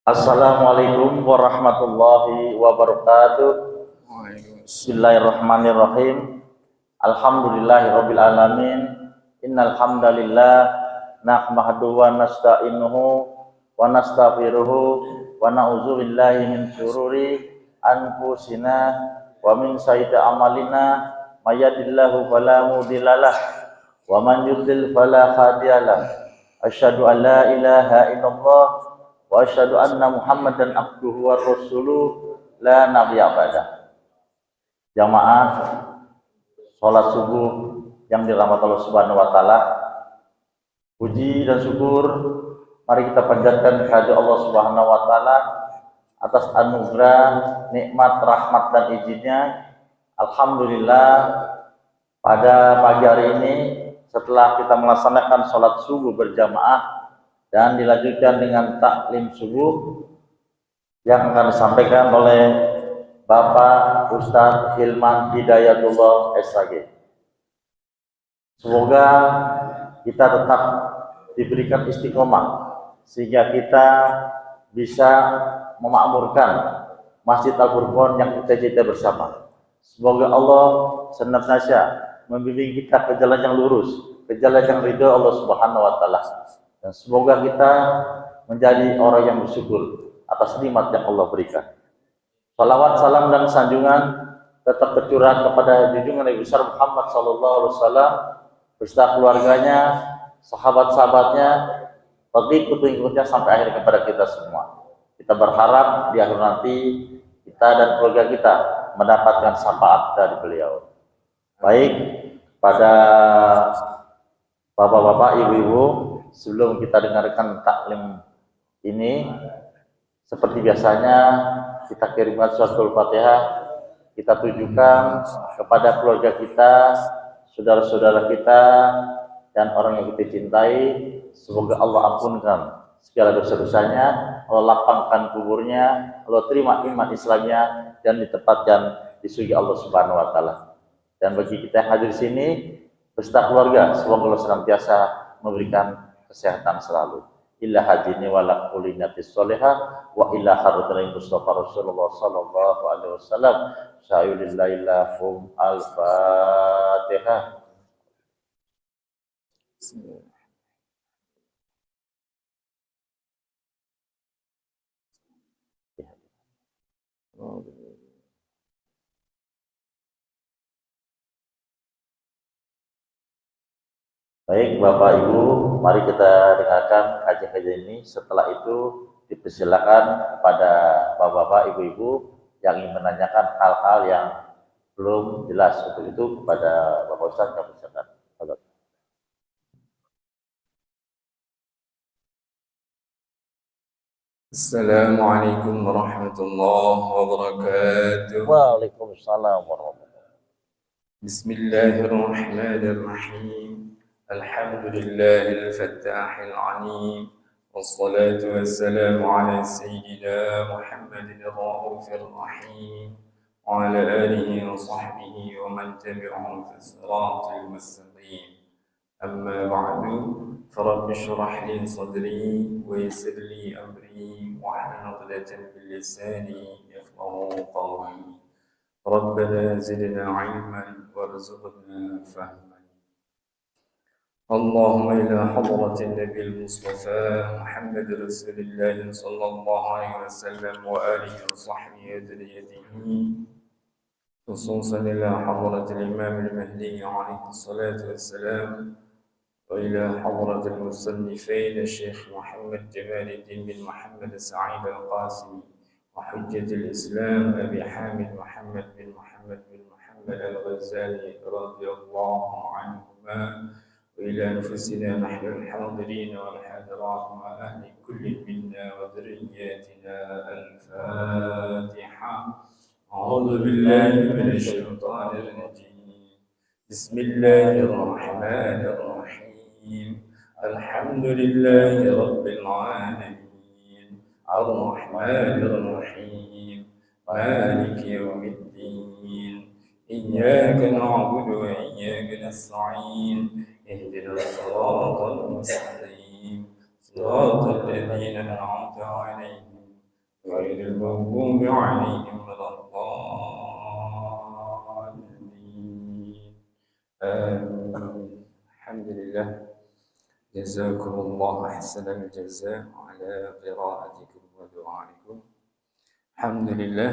Assalamualaikum warahmatullahi wabarakatuh. Bismillahirrahmanirrahim. Alhamdulillahirabbil alamin. Innal hamdalillah nahmaduhu wa nasta'inuhu wa nastaghfiruhu wa na'udzu billahi min syururi anfusina wa min sayyiati a'malina may yahdihillahu fala mudhillalah wa man yudlil fala hadiyalah. Asyhadu an la ilaha illallah wa asyhadu anna Muhammadan abduhu wa rasuluh la nabiyya ba'dah. Jamaah salat subuh yang dirahmati Allah Subhanahu wa taala, puji dan syukur mari kita panjatkan kehadirat Allah Subhanahu wa taala atas anugerah, nikmat, rahmat dan izinnya. Alhamdulillah pada pagi hari ini setelah kita melaksanakan salat subuh berjamaah dan dilanjutkan dengan taklim subuh yang akan disampaikan oleh Bapak Ustadz Hilman Hidayatullah SAG. Semoga kita tetap diberikan istiqomah sehingga kita bisa memakmurkan Masjid Al-Furqon yang kita cintai bersama. Semoga Allah senantiasa membimbing kita ke jalan yang lurus, ke jalan yang ridho Allah Subhanahu wa taala. Dan semoga kita menjadi orang yang bersyukur atas nikmat yang Allah berikan. Salawat, salam dan sanjungan tetap tercurah kepada junjungan Nabi besar Muhammad SAW beserta keluarganya, sahabat-sahabatnya, pengikut-pengikutnya sampai akhir kepada kita semua. Kita berharap di akhir nanti kita dan keluarga kita mendapatkan syafaat dari beliau. Baik, pada bapak-bapak, ibu-ibu, sebelum kita dengarkan taklim ini, seperti biasanya kita kirimkan suratul Fatihah, kita tujukan kepada keluarga kita, saudara-saudara kita, dan orang yang kita cintai. Semoga Allah ampunkan segala dosa-dosanya, Allah lapangkan kuburnya, Allah terima iman Islamnya, dan ditempatkan di surga Allah Subhanahu wa taala. Dan bagi kita yang hadir di sini beserta keluarga, semoga Allah senantiasa memberikan kesehatan selalu. Illa hadini wa laqulinati sholihah wa illa hadratil Mustafa Rasulullah sallallahu alaihi wasallam. Syayulillahi lahum al-Fatihah. Baik Bapak Ibu, mari kita dengarkan kajian-kajian ini. Setelah itu dipersilakan kepada Bapak-bapak, Ibu-ibu yang ingin menanyakan hal-hal yang belum jelas. Untuk itu kepada Bapak Ustaz kami persilakan. Assalamualaikum warahmatullahi wabarakatuh. Waalaikumsalam warahmatullahi wabarakatuh. Bismillahirrahmanirrahim. Alhamdulillahil fattahil alim. Wassalatu wassalamu ala sayyidina Muhammadin ar-raufir rahim. Wa ala alihi wa sahbihi wa man tabi'ahum fi siratil mustaqim. Amma ba'du, farabbi shrah li sadri wa yassir li amri wahlul 'uqdatan min lisani yafqahu qawli. ربنا زدنا علما وارزقنا فهما. اللهم إلى حضرة النبي المصطفى محمد رسول الله صلى الله عليه وسلم وآله وصحبه وذريته، خصوصا إلى حضرة الإمام المهدي عليه الصلاة والسلام، وإلى حضرة المصنفين الشيخ محمد جمال الدين بن محمد سعيد القاسمي وحجة الإسلام أبي حامد محمد بن محمد بن محمد الغزالي رضي الله عنهما، وإلى أنفسنا نحن الحاضرين والحاضرات وأهل كل منا وذرياتنا. الفاتحة. أعوذ بالله من الشيطان الرجيم. بسم الله الرحمن الرحيم. الحمد لله رب العالمين الرحمن الرحيم مالك يوم الدين. إياك نعبد وإياك نستعين. اهدنا الصراط المستقيم صراط الذين أنعمت عليهم المغضوب عليهم ولا الضالين آمين. الحمد لله. جزاكم الله أحسن الجزاء على قراءتكم ودعائكم. Alhamdulillah,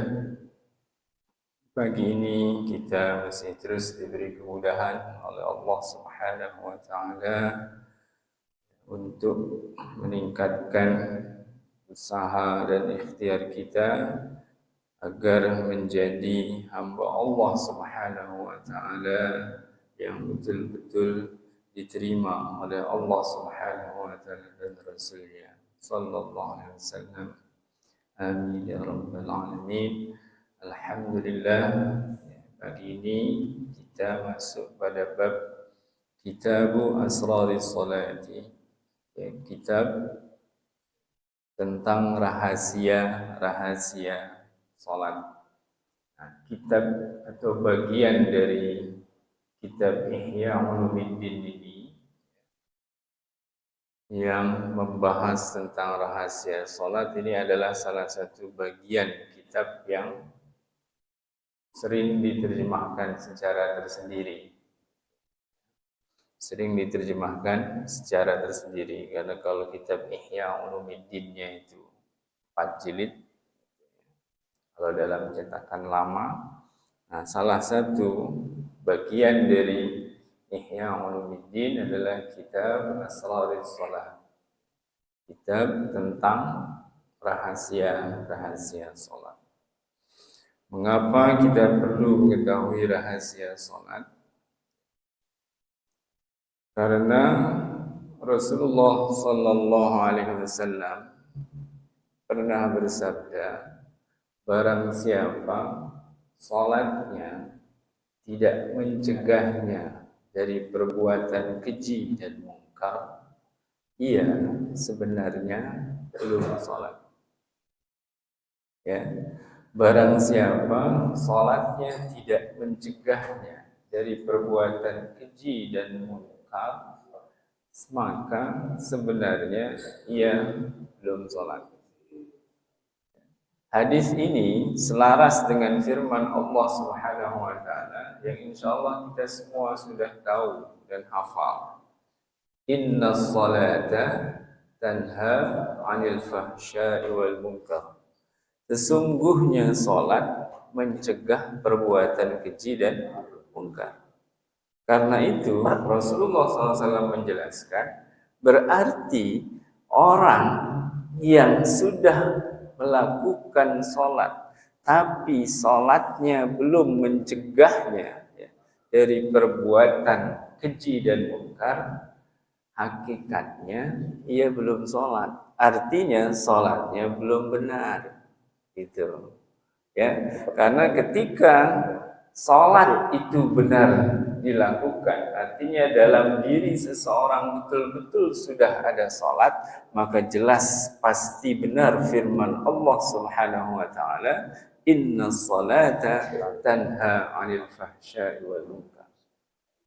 pagi ini kita masih terus diberi kemudahan oleh Allah Subhanahu wa Ta'ala untuk meningkatkan usaha dan ikhtiar kita agar menjadi hamba Allah Subhanahu wa Ta'ala yang betul-betul diterima oleh Allah Subhanahu wa Ta'ala dan Rasulnya sallallahu alaihi wasallam. Amin ya rabbal alamin. Alhamdulillah, pagi ini kita masuk pada bab Kitabu Asraris Salati, kitab tentang rahasia-rahasia salat. Kitab atau bagian dari kitab Ihya Ulumuddin ini yang membahas tentang rahasia salat ini adalah salah satu bagian kitab yang sering diterjemahkan secara tersendiri. Karena kalau kitab Ihya Ulumuddin-nya itu 4 jilid, kalau dalam cetakan lama, salah satu bagian dari Ihya Ulumuddin adalah kitab Asraris Salat, kitab tentang rahasia-rahasia salat. Mengapa kita perlu mengetahui rahasia salat? Karena Rasulullah sallallahu alaihi wasallam pernah bersabda, barang siapa salatnya tidak mencegahnya dari perbuatan keji dan mungkar, ia sebenarnya belum salat. Ya, barang siapa salatnya tidak mencegahnya dari perbuatan keji dan mungkar, maka sebenarnya ia belum salat. Hadis ini selaras dengan firman Allah Subhanahu wa Ta'ala yang insyaallah kita semua sudah tahu dan hafal. Innas salata tanha 'anil fahsya'i wal munkar. Sesungguhnya salat mencegah perbuatan keji dan mungkar. Karena itu Rasulullah SAW menjelaskan, berarti orang yang sudah melakukan salat tapi salatnya belum mencegahnya dari perbuatan keji dan mungkar, hakikatnya ia belum salat. Artinya salatnya belum benar. Gitu. Ya, karena ketika salat itu benar dilakukan, artinya dalam diri seseorang betul-betul sudah ada salat, maka jelas pasti benar firman Allah Subhanahu wa Ta'ala, innas salata tanha 'anil fahsya'i wal munkar.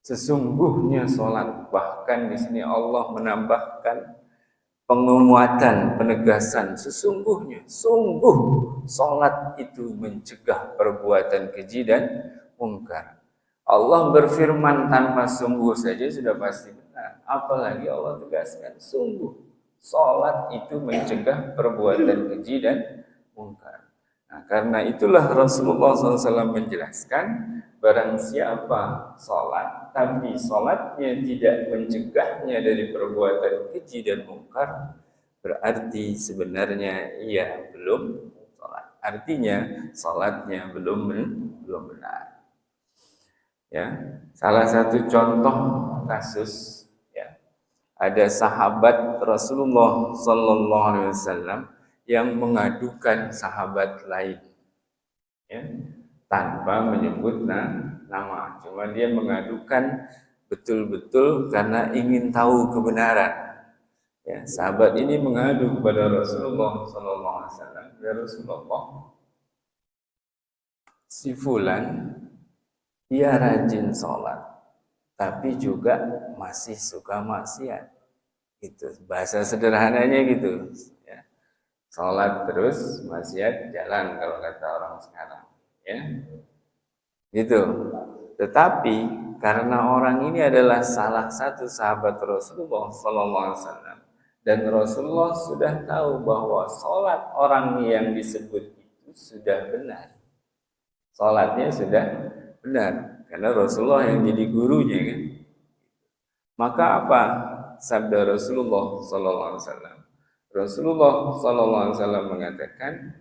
Sesungguhnya salat, bahkan di sini Allah menambahkan penguatan, penegasan, sesungguhnya, sungguh salat itu mencegah perbuatan keji dan mungkar. Allah berfirman tanpa sungguh saja sudah pasti benar. Apalagi Allah tegaskan, sungguh salat itu mencegah perbuatan keji dan mungkar. Nah, karena itulah Rasulullah SAW menjelaskan, barang siapa salat tapi salatnya tidak mencegahnya dari perbuatan keji dan mungkar, berarti sebenarnya ia belum salat. Artinya salatnya belum benar. Ya, salah satu contoh kasus, ya, ada sahabat Rasulullah sallallahu alaihi wasallam yang mengadukan sahabat lain, ya, tanpa menyebut nama, cuma dia mengadukan betul-betul karena ingin tahu kebenaran. Ya, sahabat ini mengadu kepada Rasulullah sallallahu alaihi wasallam, ya Rasulullah, si fulan dia rajin sholat, tapi juga masih suka maksiat. Itu bahasa sederhananya gitu. Ya. Sholat terus maksiat jalan kalau kata orang sekarang, ya. Gitu. Tetapi karena orang ini adalah salah satu sahabat Rasulullah SAW dan Rasulullah sudah tahu bahwa sholat orang yang disebut itu sudah benar. Sholatnya sudah benar karena Rasulullah yang jadi gurunya kan. Maka apa sabda Rasulullah SAW? Rasulullah SAW mengatakan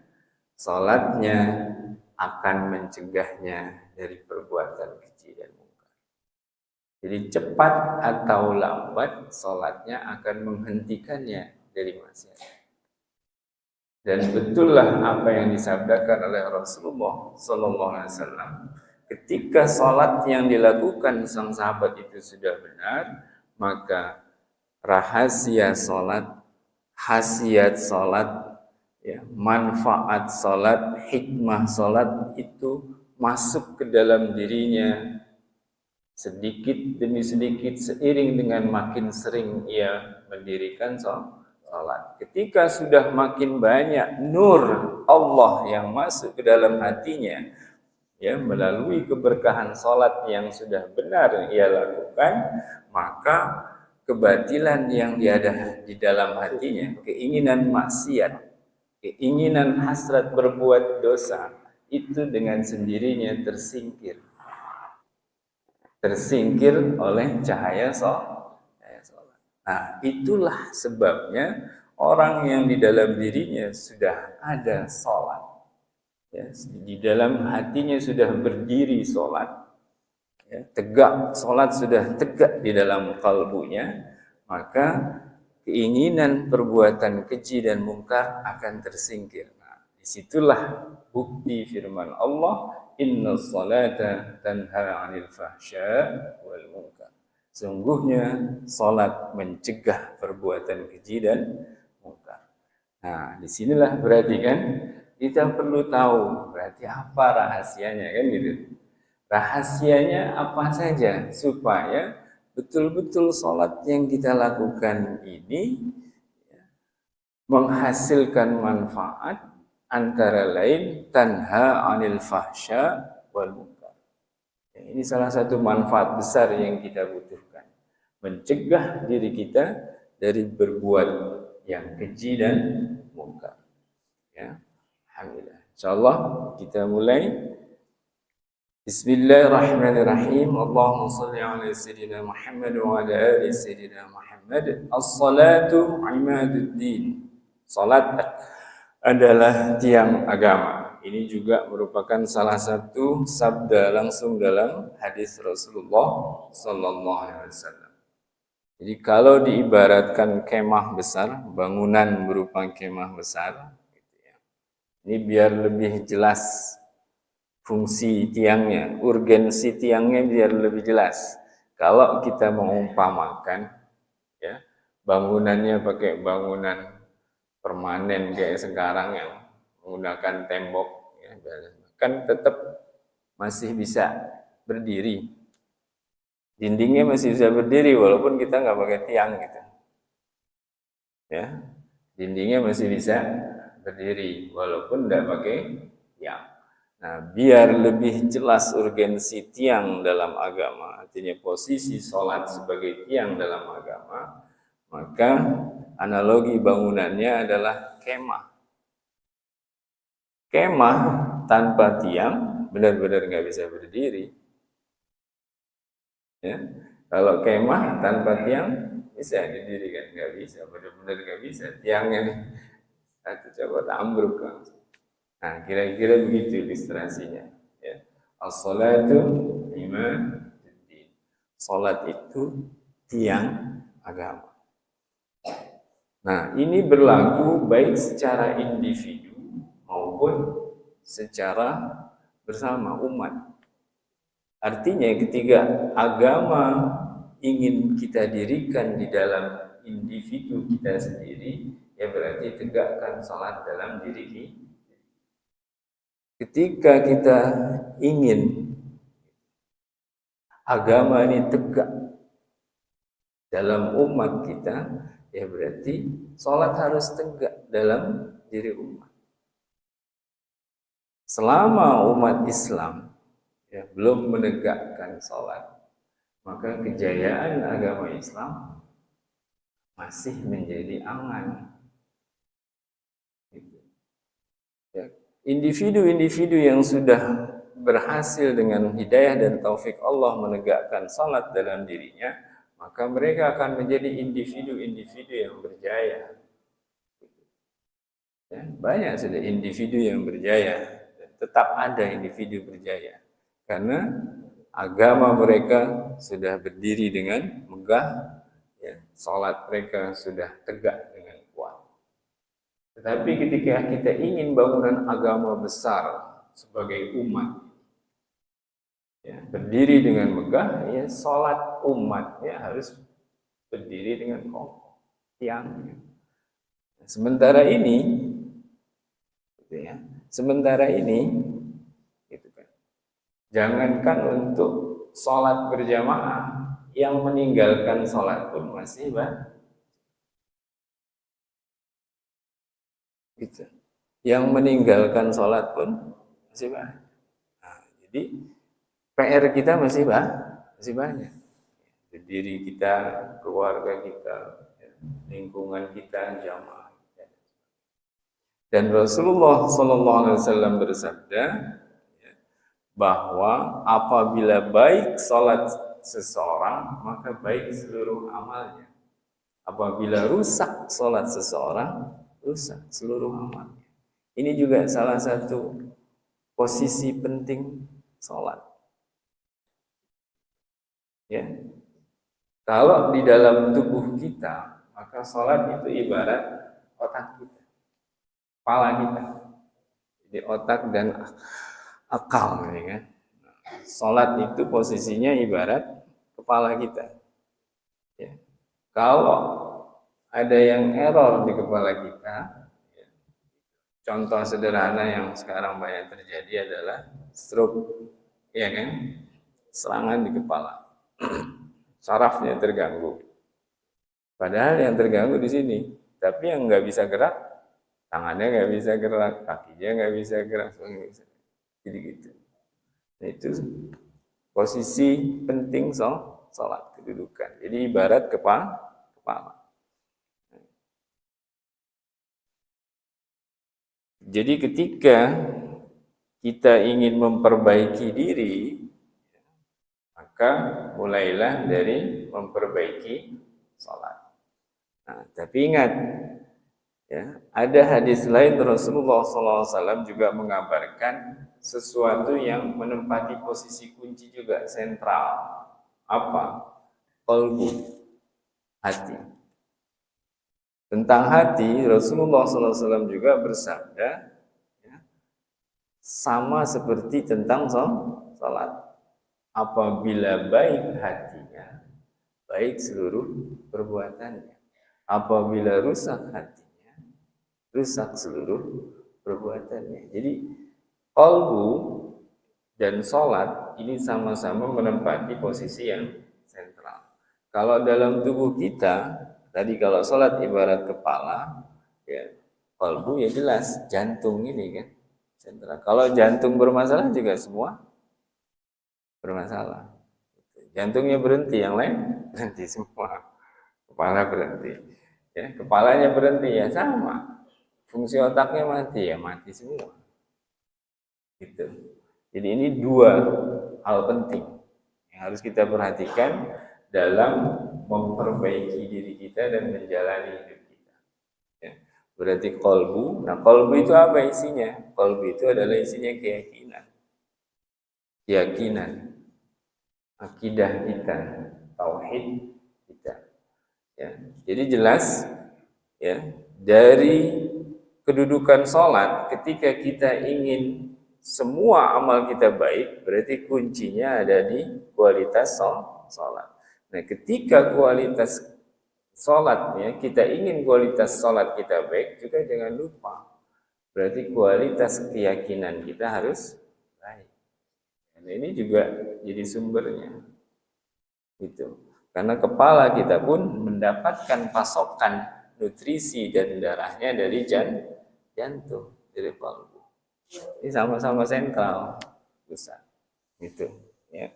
sholatnya akan mencegahnya dari perbuatan keji dan munkar. Jadi cepat atau lambat sholatnya akan menghentikannya dari maksiat. Dan betullah apa yang disabdakan oleh Rasulullah SAW. Ketika sholat yang dilakukan sang sahabat itu sudah benar, maka rahasia sholat, khasiat sholat, ya, manfaat sholat, hikmah sholat itu masuk ke dalam dirinya sedikit demi sedikit seiring dengan makin sering ia mendirikan sholat. Ketika sudah makin banyak nur Allah yang masuk ke dalam hatinya, ya, melalui keberkahan sholat yang sudah benar ia lakukan, maka kebatilan yang ada di dalam hatinya, keinginan maksiat, keinginan hasrat berbuat dosa, itu dengan sendirinya tersingkir oleh cahaya sholat. Nah, itulah sebabnya orang yang di dalam dirinya sudah ada sholat, ya, di dalam hatinya sudah berdiri sholat, ya, tegak, sholat sudah tegak di dalam kalbunya, maka keinginan perbuatan keji dan mungkar akan tersingkir. Nah, disitulah bukti firman Allah, inna salata tanha 'anil fahsya wal munkar. Sungguhnya salat mencegah perbuatan keji dan mungkar. Nah, disinilah berarti kan kita perlu tahu berarti apa rahasianya kan gitu. Rahasianya apa saja supaya betul-betul salat yang kita lakukan ini, ya, menghasilkan manfaat, antara lain tanha 'anil fahsya wal munkar. Ini salah satu manfaat besar yang kita butuhkan, mencegah diri kita dari berbuat yang keji dan munkar. Ya, alhamdulillah. Insyaallah kita mulai. Bismillahirrahmanirrahim. Allahumma shalli ala sayyidina Muhammad wa ala ali sayyidina Muhammad. As-salatu imaduddin. Salat adalah tiang agama. Ini juga merupakan salah satu sabda langsung dalam hadis Rasulullah sallallahu alaihi wasallam. Jadi kalau diibaratkan kemah besar, bangunan berupa kemah besar, gitu ya. Ini biar lebih jelas fungsi tiangnya, urgensi tiangnya biar lebih jelas. Kalau kita mengumpamakan, ya, bangunannya pakai bangunan permanen kayak sekarang yang menggunakan tembok, ya, kan tetap masih bisa berdiri, dindingnya masih bisa berdiri walaupun kita nggak pakai tiang gitu, ya, dindingnya masih bisa berdiri walaupun nggak pakai tiang. Nah, biar lebih jelas urgensi tiang dalam agama, artinya posisi sholat sebagai tiang dalam agama, maka analogi bangunannya adalah kemah. Kemah tanpa tiang benar-benar nggak bisa berdiri. Ya, kalau kemah tanpa tiang bisa didirikan, nggak bisa, benar-benar nggak bisa. Tiangnya nih satu coba ambruk langsung. Nah, kira-kira begitu ilustrasinya. Ya. As-salatu imaduddin. Salat itu tiang agama. Nah, ini berlaku baik secara individu maupun secara bersama umat. Artinya ketika agama ingin kita dirikan di dalam individu kita sendiri, ya berarti tegakkan salat dalam diri kita. Ketika kita ingin agama ini tegak dalam umat kita, ya berarti sholat harus tegak dalam diri umat. Selama umat Islam belum menegakkan sholat, maka kejayaan agama Islam masih menjadi angan. Individu-individu yang sudah berhasil dengan hidayah dan taufik Allah menegakkan salat dalam dirinya, maka mereka akan menjadi individu-individu yang berjaya. Banyak sudah individu yang berjaya, dan tetap ada individu berjaya karena agama mereka sudah berdiri dengan megah, salat mereka sudah tegak dengan kuat. Tetapi ketika kita ingin bangunan agama besar sebagai umat, berdiri dengan megah, salat umatnya harus berdiri dengan kokoh tiangnya. Sementara ini, jangankan untuk salat berjamaah, yang meninggalkan salat pun masih banyak. Yang meninggalkan sholat pun masih banyak. Nah, jadi PR kita masih banyak. Diri kita, keluarga kita, lingkungan kita, jamaah. Dan Rasulullah SAW bersabda bahwa apabila baik sholat seseorang, maka baik seluruh amalnya. Apabila rusak sholat seseorang, rusak seluruh amalnya. Ini juga salah satu posisi penting sholat. Kalau di dalam tubuh kita, maka sholat itu ibarat otak kita, kepala kita. Jadi otak dan akal, Sholat itu posisinya ibarat kepala kita. Kalau ada yang error di kepala kita, contoh sederhana yang sekarang banyak terjadi adalah stroke, serangan di kepala, sarafnya terganggu. Padahal yang terganggu di sini, tapi yang nggak bisa gerak, tangannya nggak bisa gerak, kakinya nggak bisa gerak, jadi gitu. Nah, itu posisi penting sholat, kedudukan. Jadi ibarat kepala. Jadi ketika kita ingin memperbaiki diri, maka mulailah dari memperbaiki sholat. Nah, tapi ingat, ada hadis lain Rasulullah SAW juga mengabarkan sesuatu yang menempati posisi kunci juga sentral. Apa? Qalbu, hati. Tentang hati, Rasulullah SAW juga bersabda, sama seperti tentang sholat. Apabila baik hatinya, baik seluruh perbuatannya. Apabila rusak hatinya, rusak seluruh perbuatannya. Jadi, qalbu dan sholat ini sama-sama menempati posisi yang sentral. Kalau dalam tubuh kita, tadi kalau sholat ibarat kepala, qalbu jelas jantung ini kan sentral. Kalau jantung bermasalah juga semua bermasalah. Jantungnya berhenti, yang lain berhenti semua. Kepala berhenti, kepalanya berhenti sama. Fungsi otaknya mati, mati semua. Gitu. Jadi ini dua hal penting yang harus kita perhatikan dalam memperbaiki diri kita dan menjalani hidup kita. Berarti qalbu. Nah, qalbu itu apa isinya? Qalbu itu adalah isinya keyakinan, akidah kita, tauhid kita. Jadi jelas, dari kedudukan sholat, ketika kita ingin semua amal kita baik, berarti kuncinya ada di kualitas sholat. Nah, ketika kualitas sholatnya, kita ingin kualitas sholat kita baik, juga jangan lupa, berarti kualitas keyakinan kita harus baik. Nah, ini juga jadi sumbernya. Gitu. Karena kepala kita pun mendapatkan pasokan nutrisi dan darahnya dari jantung, dari kalbu. Ini sama-sama sentral pusat. Gitu, ya.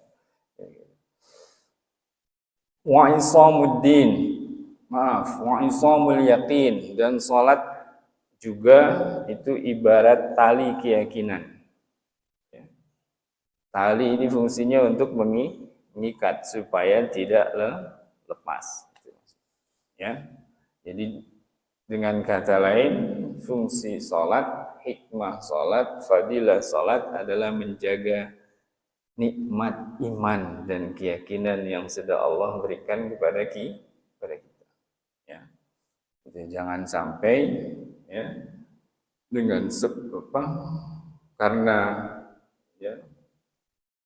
Wa isamuddin, maaf, wa isamul yaqin, dan salat juga itu ibarat tali keyakinan. Ya. Tali ini fungsinya untuk mengikat supaya tidak lepas. Ya, jadi dengan kata lain, fungsi salat, hikmah salat, fadilah salat adalah menjaga nikmat iman dan keyakinan yang sudah Allah berikan kepada kita. Ya. Jadi jangan sampai ya dengan karena ya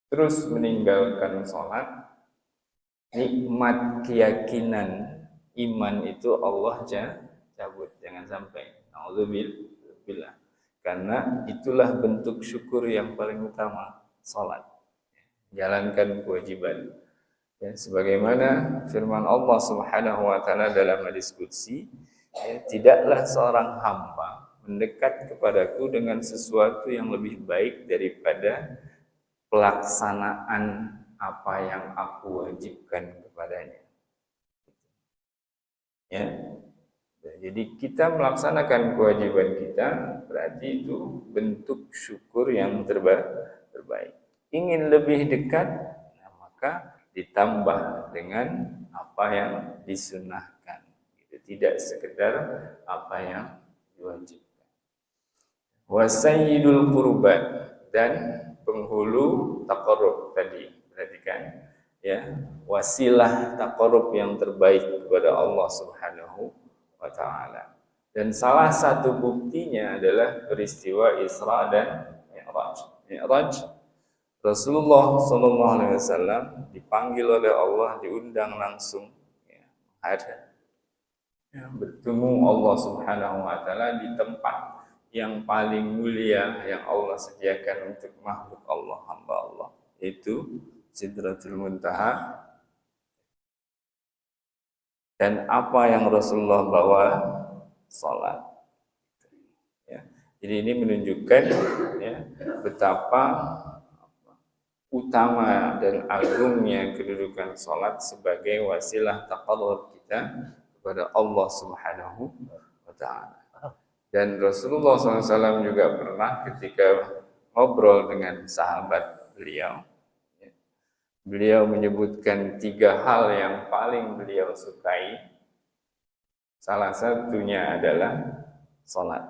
terus meninggalkan sholat, nikmat keyakinan iman itu Allah cabut. Jangan sampai. Nauzubillah. Karena itulah bentuk syukur yang paling utama, sholat. Jalankan kewajiban. Ya, sebagaimana firman Allah Subhanahu wa taala dalam hadis qudsi, ya, tidaklah seorang hamba mendekat kepadaku dengan sesuatu yang lebih baik daripada pelaksanaan apa yang aku wajibkan kepadanya. Ya. Jadi kita melaksanakan kewajiban kita berarti itu bentuk syukur yang terbaik. Ingin lebih dekat, nah maka ditambah dengan apa yang disunahkan. Tidak sekedar apa yang diwajibkan. Wasayyidul qurbat, dan penghulu taqarrub tadi. Perhatikan ya, wasilah taqarrub yang terbaik kepada Allah Subhanahu wa taala. Dan salah satu buktinya adalah peristiwa Isra dan Mi'raj. Rasulullah SAW dipanggil oleh Allah, diundang langsung ya, bertemu Allah Subhanahu wa taala di tempat yang paling mulia yang Allah sediakan untuk makhluk Allah, hamba Allah, yaitu Sidratul Muntaha. Dan apa yang Rasulullah bawa? Salat. Ya. Jadi ini menunjukkan ya, betapa utama dan agungnya kedudukan salat sebagai wasilah taqarrub kita kepada Allah Subhanahu wa taala. Dan Rasulullah SAW juga pernah ketika ngobrol dengan sahabat beliau, beliau menyebutkan 3 hal yang paling beliau sukai. Salah satunya adalah salat.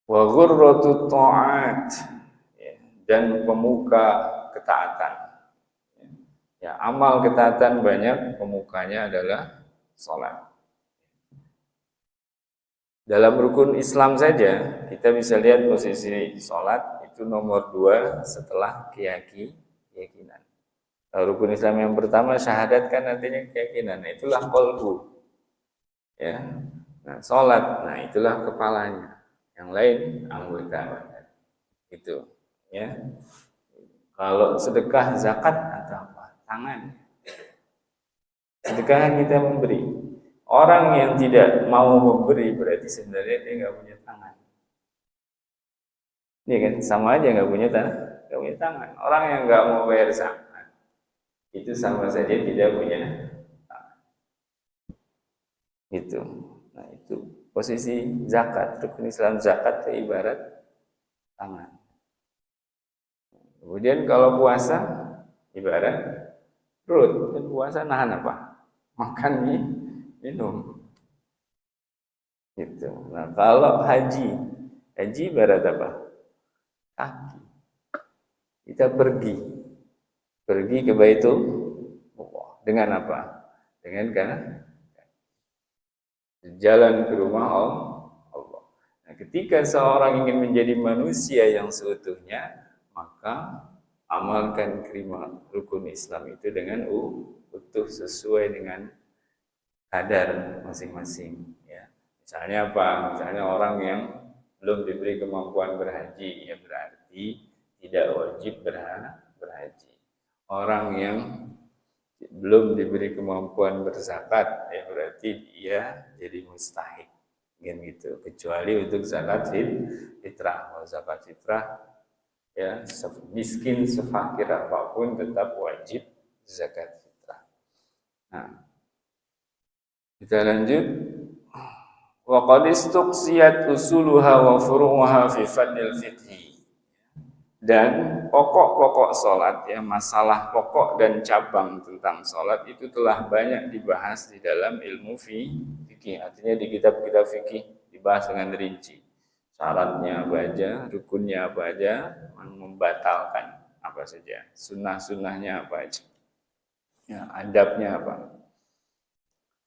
Wa ghurratut ta'at, dan pemuka ketaatan. Ya, amal ketaatan banyak, pemukanya adalah salat. Dalam rukun Islam saja kita bisa lihat posisi salat itu nomor 2 setelah keyakinan. Rukun Islam yang pertama syahadat kan artinya keyakinan, itulah qalbu. Ya. Nah, salat, nah itulah kepalanya. Yang lain anggota. Itu, ya. Kalau sedekah, zakat atau apa? Tangan. Sedekah kita memberi. Orang yang tidak mau memberi berarti sebenarnya dia nggak punya tangan. Ini kan sama aja nggak punya tangan. Orang yang nggak mau bayar zakat itu sama saja tidak punya tangan. Itu. Nah itu posisi zakat. Rukun Islam zakat itu ibarat tangan. Kemudian kalau puasa ibarat perut. Dan puasa nahan apa? Makan minum. Gitu. Nah kalau haji ibarat apa? Kaki. Kita pergi ke Baitul Allah. Dengan apa? Dengan jalan ke rumah Allah. Nah, ketika seorang ingin menjadi manusia yang seutuhnya, maka amalkan kelima rukun Islam itu dengan utuh sesuai dengan kadar masing-masing. Ya. Misalnya apa? Misalnya orang yang belum diberi kemampuan berhaji, ya berarti tidak wajib berhaji. Orang yang belum diberi kemampuan berzakat, ya berarti dia jadi mustahik, kan gitu. Kecuali untuk zakat fitrah. Kalau zakat fitrah, ya miskin sefakir apapun tetap wajib zakat fitrah. Nah, kita lanjut. Wa qad istuqsiyat usuluha wa furu'uha fi fannil fiqhi. Dan pokok-pokok sholat, ya masalah pokok dan cabang tentang sholat itu telah banyak dibahas di dalam ilmu fikih. Artinya di kitab-kitab fikih dibahas dengan rinci. Syaratnya apa aja, rukunnya apa aja, membatalkan apa saja, sunnah-sunnahnya apa aja, ya adabnya apa.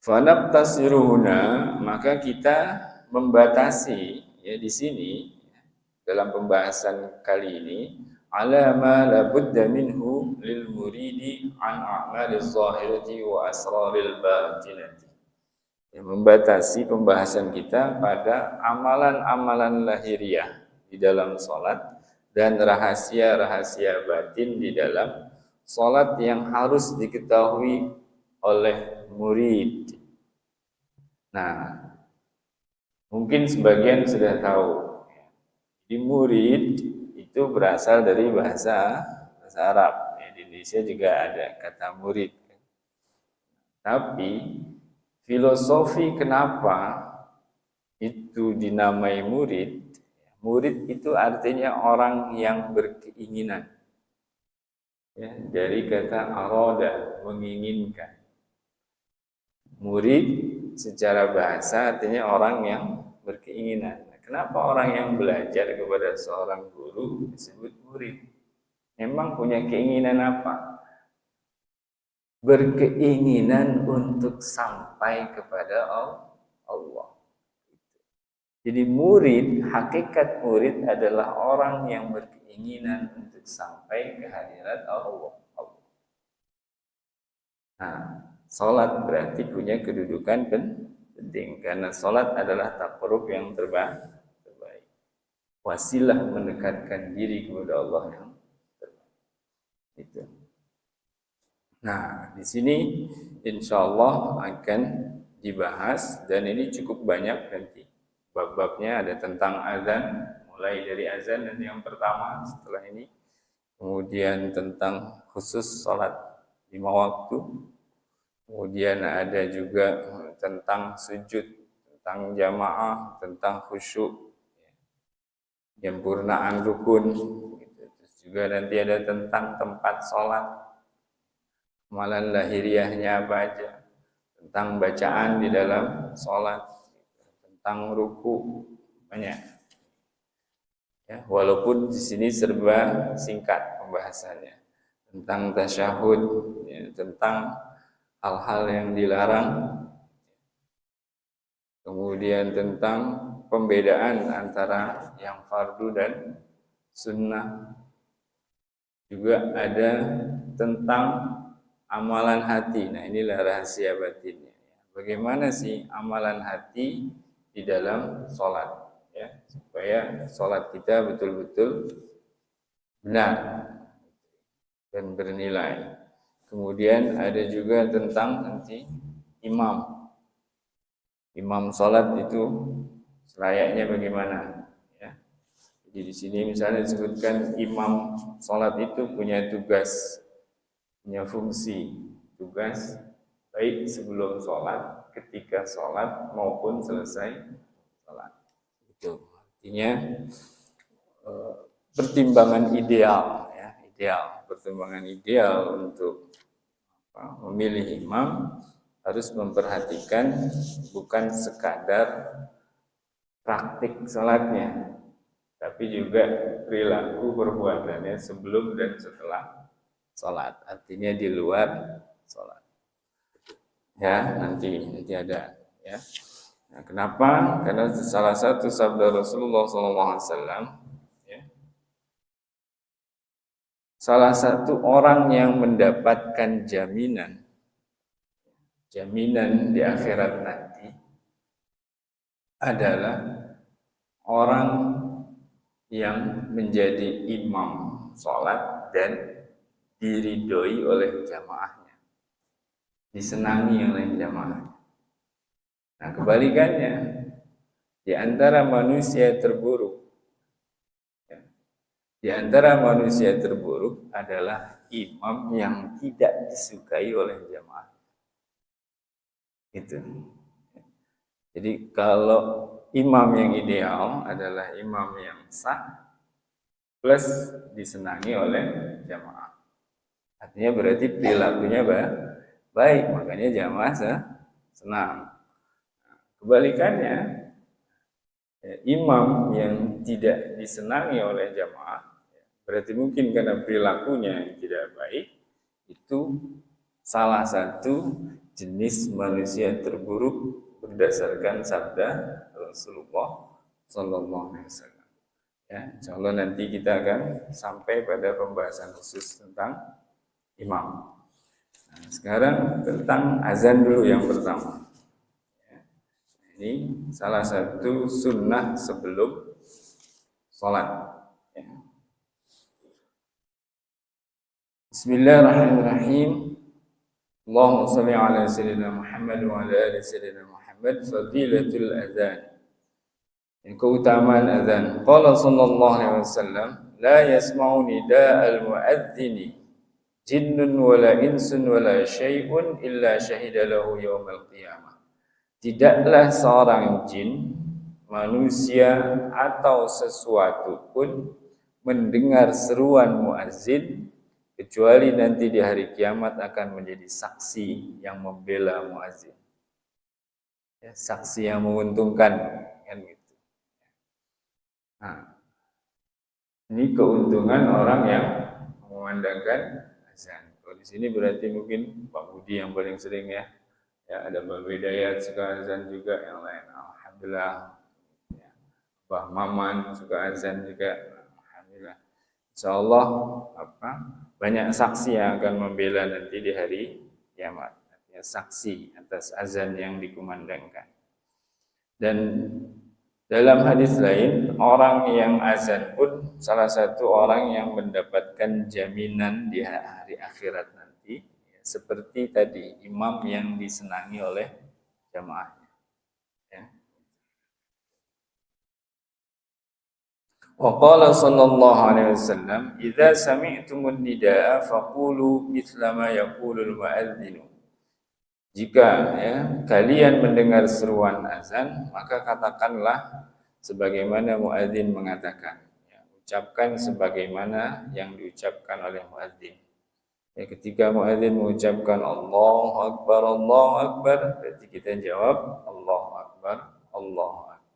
Fanabtasiruhuna, maka kita membatasi ya di sini dalam pembahasan kali ini ala ma la budda minhu lil muridi an a'maliz zahirati wa asraril batinati. Ya, membatasi pembahasan kita pada amalan-amalan lahiriah di dalam salat dan rahasia-rahasia batin di dalam salat yang harus diketahui oleh murid. Nah, mungkin sebagian sudah tahu. Di murid itu berasal dari bahasa Arab. Di Indonesia juga ada kata murid. Tapi filosofi kenapa itu dinamai murid? Murid itu artinya orang yang berkeinginan. Ya, dari kata arada, menginginkan. Murid secara bahasa artinya orang yang berkeinginan. Kenapa orang yang belajar kepada seorang guru disebut murid? Memang punya keinginan apa? Berkeinginan untuk sampai kepada Allah. Jadi murid, hakikat murid adalah orang yang berkeinginan untuk sampai ke hadirat Allah. Nah, salat berarti punya kedudukan penting karena salat adalah taqarrub yang terbaik. Wasilah mendekatkan diri kepada Allah yang terbaik. Itu. Nah, di sini insyaallah akan dibahas dan ini cukup banyak nanti. Bab-babnya ada tentang azan, mulai dari azan dan yang pertama setelah ini. Kemudian tentang khusus salat 5 waktu. Kemudian ada juga tentang sujud, tentang jamaah, tentang khusyuk, penyempurnaan rukun. Terus juga nanti ada tentang tempat sholat, amalan lahiriahnya apa aja, tentang bacaan di dalam sholat, tentang ruku, banyak. Ya, walaupun di sini serba singkat pembahasannya, tentang tasyahud, ya, tentang hal-hal yang dilarang, kemudian tentang pembedaan antara yang fardu dan sunnah, juga ada tentang amalan hati. Nah, inilah rahasia batinnya. Bagaimana sih amalan hati di dalam sholat, ya, supaya sholat kita betul-betul benar dan bernilai. Kemudian ada juga tentang nanti imam sholat itu selayaknya bagaimana, ya. Jadi di sini misalnya disebutkan imam sholat itu punya tugas, punya fungsi, tugas baik sebelum sholat, ketika sholat maupun selesai sholat. Itu artinya pertimbangan ideal, ya, pertimbangan ideal untuk memilih imam harus memperhatikan bukan sekadar praktik sholatnya, tapi juga perilaku perbuatannya sebelum dan setelah sholat, artinya di luar sholat. Ya, nanti ada, ya. Nah, kenapa? Karena salah satu sabda Rasulullah SAW, ya, salah satu orang yang mendapatkan jaminan di akhirat nanti adalah orang yang menjadi imam sholat dan diridhoi oleh jamaahnya. disenangi oleh jamaah. Nah, kebalikannya, di antara manusia terburuk, di antara manusia terburuk adalah imam yang tidak disukai oleh jamaah. Itu. Jadi kalau imam yang ideal adalah imam yang sah plus disenangi oleh jamaah. Artinya berarti perilakunya baik, makanya jamaah senang. Kebalikannya, imam yang tidak disenangi oleh jamaah, berarti mungkin karena perilakunya yang tidak baik, itu salah satu jenis manusia terburuk berdasarkan sabda Rasulullah Sallallahu Alaihi Wasallam. Ya, insya Allah nanti kita akan sampai pada pembahasan khusus tentang imam. Nah, sekarang tentang azan dulu yang pertama. Ini salah satu sunnah sebelum sholat. Ya. Bismillahirrahmanirrahim. Allahumma salli ala sayyidina Muhammad wa ala ali sayyidina Muhammad. Fadilatul adzan. Keutamaan azan. Qala sallallahu alaihi wasallam, la yasma'u nida'al mu'adzini jinnun wala insun wala syai'un illa syahida lahu yaumal qiyamah. Tidaklah seorang jin, manusia atau sesuatu pun mendengar seruan muazzin kecuali nanti di hari kiamat akan menjadi saksi yang membela muazzin. Ya, saksi yang menguntungkan kan gitu. Nah, ini keuntungan orang yang mengumandangkan azan. Kalau di sini berarti mungkin Pak Budi yang paling sering ya. Ya, ada Mbak Bidayat suka azan juga, yang lain alhamdulillah. Ya, Mbah Maman suka azan juga, alhamdulillah. Insyaallah banyak saksi yang akan membela nanti di hari kiamat. Ya, saksi atas azan yang dikumandangkan. Dan dalam hadis lain, orang yang azan pun salah satu orang yang mendapatkan jaminan di hari akhirat nanti, ya, seperti tadi imam yang disenangi oleh jamaahnya. Ya. Wa qala sallallahu alaihi wasallam, "Idza sami'tumun nidaa faqulu mithla ma yaqulul mu'adzin." Jika kalian mendengar seruan azan, maka katakanlah sebagaimana muadzin mengatakan. Ya, ucapkan sebagaimana yang diucapkan oleh muadzin. Ya, ketika muadzin mengucapkan Allahu Akbar, berarti kita jawab Allahu Akbar, Allahu Akbar.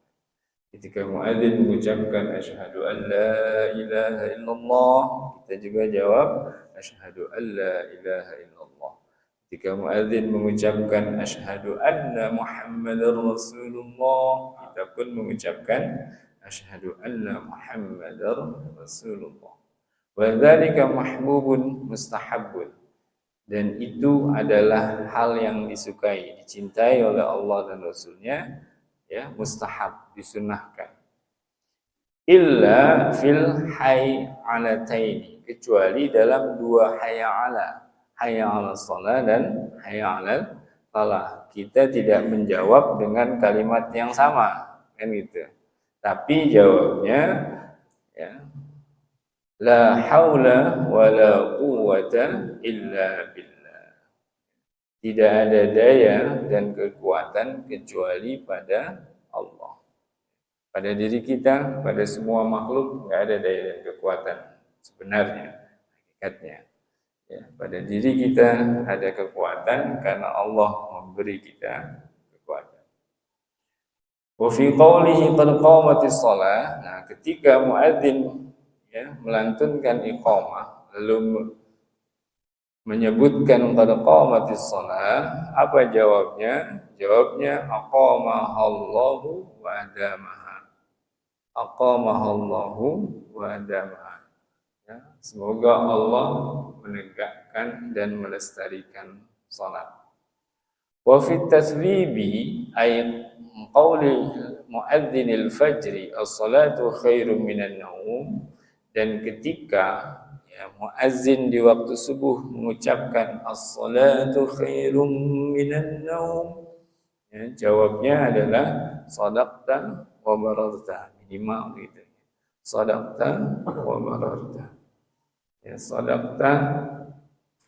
Ketika muadzin mengucapkan asyhadu an la ilaha illallah, kita juga jawab asyhadu an la ilaha illallah. Ketika muadzin mengucapkan asyhadu anna Muhammadar Rasulullah, kita pun mengucapkan asyhadu anna Muhammadar Rasulullah. Wa dzalika mahbubun mustahabbun. Dan itu adalah hal yang disukai, dicintai oleh Allah dan Rasulnya, ya, mustahab, disunahkan. Illa fil hay'alataini, kecuali dalam dua hay'ala. Hayya 'alas shalah dan hayya 'alal falah. Kita tidak menjawab dengan kalimat yang sama, kan gitu. Tapi jawabnya ya, la haula wala quwwata illa billah. Tidak ada daya dan kekuatan kecuali pada Allah. Pada diri kita, pada semua makhluk enggak ada daya dan kekuatan sebenarnya, hakikatnya. Ya, pada diri kita ada kekuatan karena Allah memberi kita kekuatan. Wa fi qawlihi qad qamatis shalah. Nah, ketika muadzin melantunkan iqamah lalu menyebutkan qad qamatis shalah, apa jawabnya? Jawabnya aqamahallahu wa adamaha. Aqamahallahu wa adamaha. Ya, semoga Allah menegakkan dan melestarikan salat. Wa fi taswibi ay qauli muadzdin al-fajr as-salatu khairum minan naum, dan ketika ya, muazzin di waktu subuh mengucapkan as-salatu khairum minan naum, ya, jawabnya adalah sadaqta wa bararta, minimal gitu. Sadaqta wa bararta. Ya, sadaqta,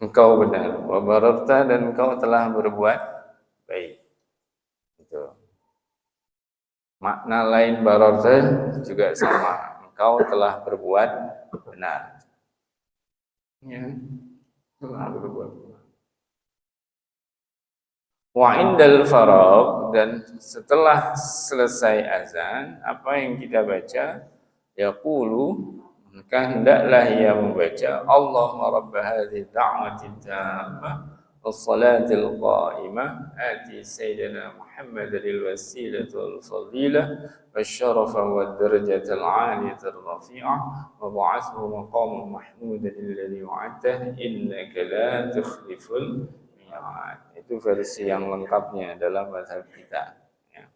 engkau benar, wa bararta, dan engkau telah berbuat baik. Itu. Makna lain bararta juga sama, engkau telah berbuat benar. Ya, telah berbuat benar. Wa indal faragh, dan setelah selesai azan, apa yang kita baca? Yaqulu, maka hendaklah ia membaca Allahumma rabb hadhihi da'wati tammah was-salatil qa'imah ati sayyidina Muhammadil wasilata wal fadilah wasyarafa wad darajatal 'aliyatar rafi'ah wa ba'athu maqaman mahmudan alladhi wa'adtahu innaka la tukhliful mi'ad. Itu versi yang lengkapnya dalam bahasa kita. Ya.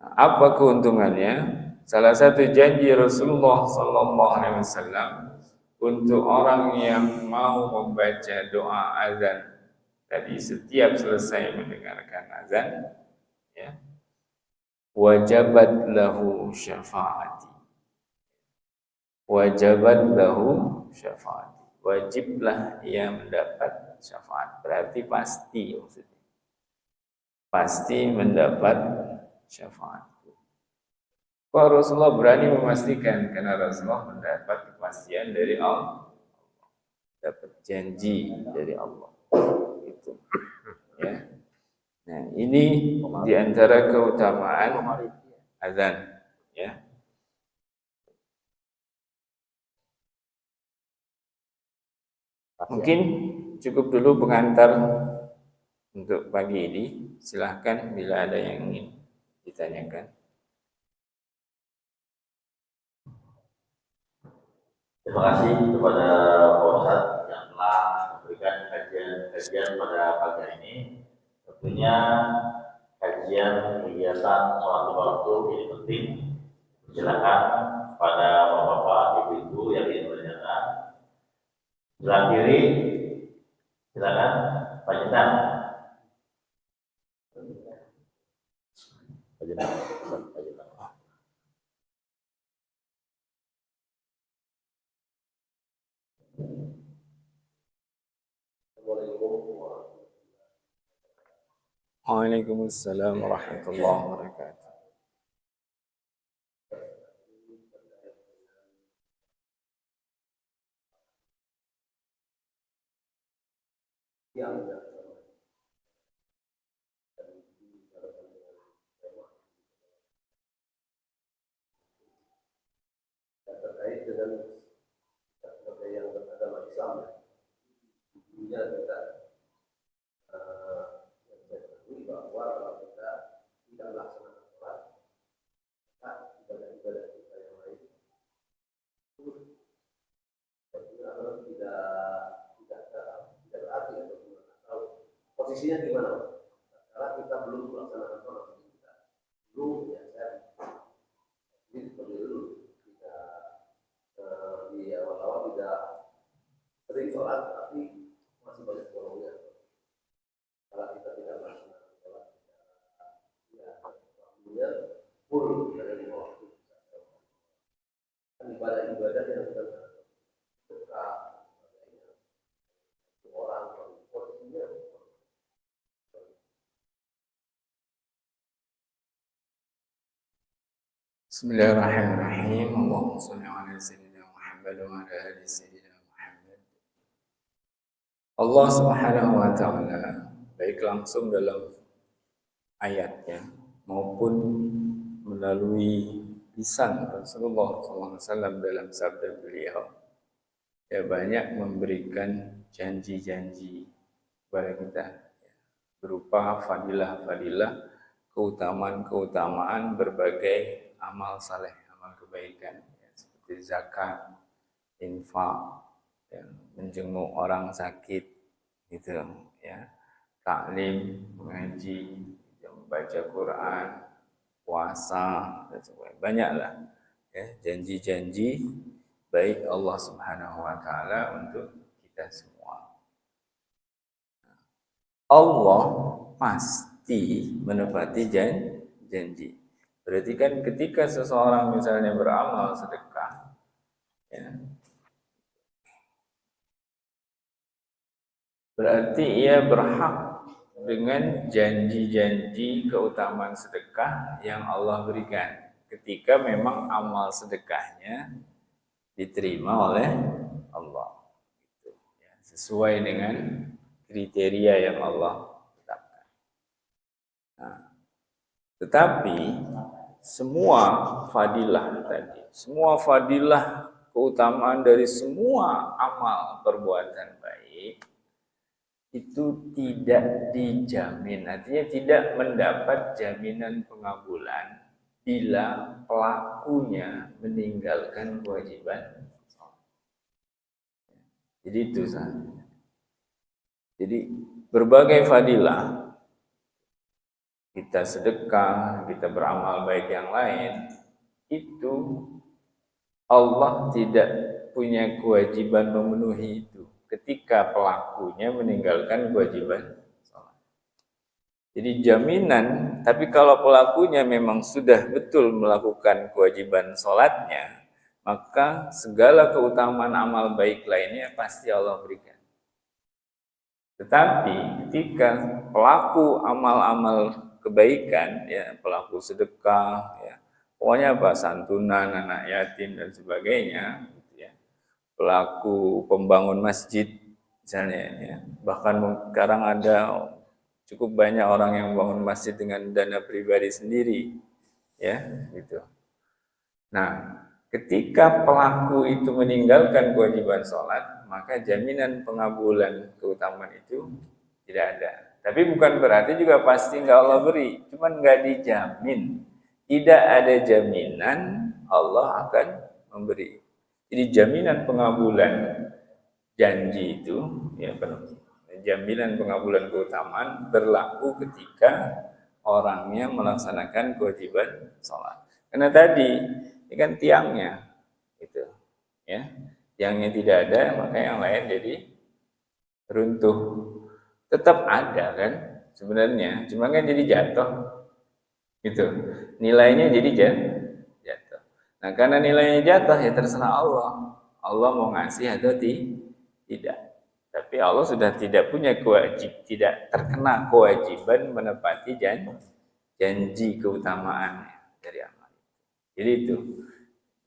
Nah, apa keuntungannya? Salah satu janji Rasulullah Sallallahu Alaihi Wasallam untuk orang yang mau membaca doa azan tadi setiap selesai mendengarkan azan, ya, wajabat lahu syafaati. Wajabat lahu syafaati. Wajiblah ia mendapat syafaat. Berarti pasti maksudnya. Pasti mendapat syafaat. Kok Rasulullah berani memastikan? Karena Rasulullah mendapat kepastian dari Allah, dapat janji dari Allah. Itu, ya. Nah, ini diantara keutamaan azan, ya. Mungkin cukup dulu pengantar untuk pagi ini. Silahkan bila ada yang ingin ditanyakan. Terima kasih kepada Pak Ustadz yang telah memberikan kajian pada pagi hari ini. Tentunya kajian kegiatan sholat lima waktu ini penting. Silakan pada bapak-bapak, ibu-ibu yang ingin bertanya. Sebelah kiri, silakan Pak Jendan. Pak Jendan. Waalaikumsalam warahmatullahi wabarakatuh. Terkait dengan yang beragama Islam, tentunya kita bahwa kalau kita tidak melaksanakan sholat, maka ibadah-ibadah kita yang lain itu tidak berarti atau posisinya di mana? Karena kita belum melaksanakan sholat, kita belum biasa. Jadi seperti dulu kita di awal-awal tidak sering sholat, tapi masih banyak bolongnya. Kalau kita tidak melaksanakan sholat, ya waktunya full dari waktu. Ibadah-ibadah yang kita suka orang posisinya. Bismillahirrahmanirrahim. Allahumma shalli ala sayyidina Muhammad wa ala ali sayyidina Muhammad. Allah Subhanahu wa taala baik langsung dalam ayatnya maupun melalui lisan Rasulullah SAW dalam sabda beliau, ya, banyak memberikan janji-janji kepada kita, ya, berupa fadilah-fadilah, keutamaan-keutamaan berbagai amal saleh, amal kebaikan, ya, seperti zakat, infak, ya, menjenguk orang sakit, gitu, ya, taklim, mengaji, membaca Quran, puasa, dan sebagainya. Banyaklah, ya, janji-janji baik Allah Subhanahu wa taala untuk kita semua. Allah pasti menepati janji. Berarti kan ketika seseorang misalnya beramal sedekah, ya, berarti ia berhak dengan janji-janji keutamaan sedekah yang Allah berikan. Ketika memang amal sedekahnya diterima oleh Allah, gitu, ya, sesuai dengan kriteria yang Allah tetapkan. Nah, tetapi semua fadilah tadi, semua fadilah keutamaan dari semua amal perbuatan baik itu tidak dijamin, artinya tidak mendapat jaminan pengabulan bila pelakunya meninggalkan kewajiban. Jadi itu saja. Jadi berbagai fadilah, kita sedekah, kita beramal baik yang lain, itu Allah tidak punya kewajiban memenuhi itu ketika pelakunya meninggalkan kewajiban sholat. Jadi jaminan, tapi kalau pelakunya memang sudah betul melakukan kewajiban sholatnya, maka segala keutamaan amal baik lainnya pasti Allah berikan. Tetapi ketika pelaku amal-amal kebaikan, ya, pelaku sedekah, ya, pokoknya apa, santunan anak yatim dan sebagainya, gitu ya, pelaku pembangun masjid misalnya, ya, bahkan sekarang ada cukup banyak orang yang bangun masjid dengan dana pribadi sendiri, ya, gitu. Nah, ketika pelaku itu meninggalkan kewajiban sholat, maka jaminan pengabulan keutamaan itu tidak ada. Tapi bukan berarti juga pasti nggak Allah beri, cuman nggak dijamin. Tidak ada jaminan Allah akan memberi. Jadi jaminan pengabulan janji itu, ya, jaminan pengabulan keutamaan berlaku ketika orangnya melaksanakan kewajiban sholat. Karena tadi ini kan tiangnya, gitu, ya, tiangnya tidak ada, maka yang lain jadi runtuh. Tetap ada kan sebenarnya, cuma kan jadi jatuh, gitu. Nilainya jadi jatuh. Nah, karena nilainya jatuh, ya terserah Allah. Allah mau ngasih atau tidak. Tapi Allah sudah tidak punya tidak terkena kewajiban menepati janji keutamaan dari amal. Jadi itu.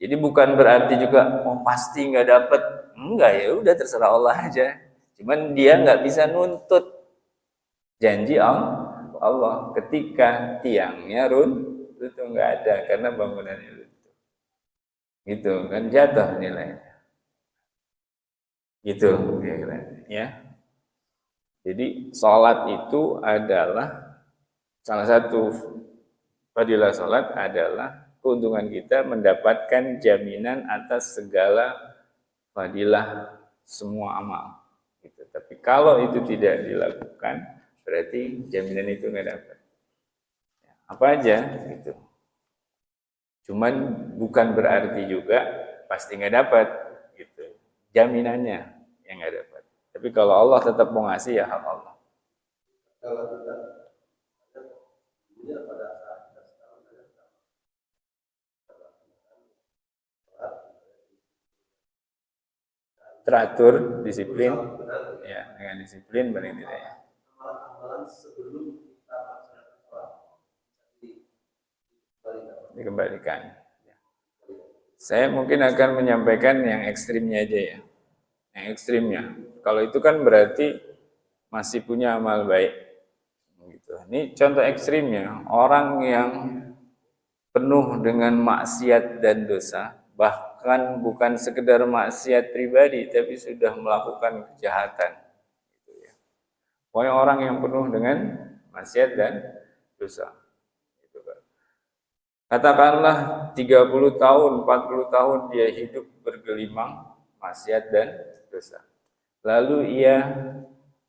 Jadi bukan berarti juga pasti nggak dapat. Enggak, ya udah terserah Allah aja. Cuman dia nggak bisa nuntut janji Allah ketika tiangnya runtuh, nggak ada karena bangunannya runtuh. Gitu kan, jatuh nilainya. Gitu ya. Jadi sholat itu adalah salah satu fadilah sholat adalah keuntungan kita mendapatkan jaminan atas segala fadilah semua amal. Gitu. Tapi kalau itu tidak dilakukan, berarti jaminan itu nggak dapat. Apa aja gitu. Cuman bukan berarti juga pasti nggak dapat gitu. Jaminannya yang nggak dapat. Tapi kalau Allah tetap mau ngasih, ya hak Allah. Kalau kita dunia pada saat kita teratur, disiplin, ya, dengan disiplin paling tidak, ya. amalan sebelum kita melaksanakan sholat Dikembalikan. Saya mungkin akan menyampaikan yang ekstrimnya aja, ya. Yang ekstrimnya. Kalau itu kan berarti masih punya amal baik. Gitu. Ini contoh ekstrimnya. Orang yang penuh dengan maksiat dan dosa, bahkan bukan sekedar maksiat pribadi, tapi sudah melakukan kejahatan. Gitu, ya. Pokoknya orang yang penuh dengan maksiat dan dosa. Gitu, kan. Katakanlah 30 tahun, 40 tahun dia hidup bergelimang maksiat dan dosa. Lalu ia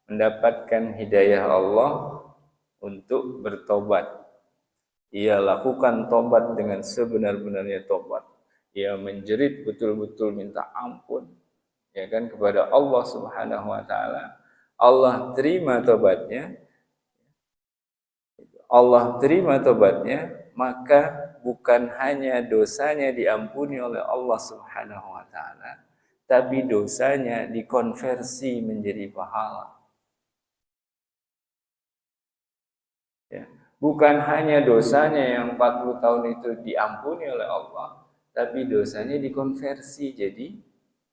mendapatkan hidayah Allah untuk bertobat. Ia lakukan tobat dengan sebenar-benarnya tobat. ia menjerit betul-betul minta ampun, ya kan, kepada Allah Subhanahu wa taala, Allah terima tobatnya, maka bukan hanya dosanya diampuni oleh Allah Subhanahu wa taala, tapi dosanya dikonversi menjadi pahala. Ya. Bukan hanya dosanya yang 40 tahun itu diampuni oleh Allah, tapi dosanya dikonversi jadi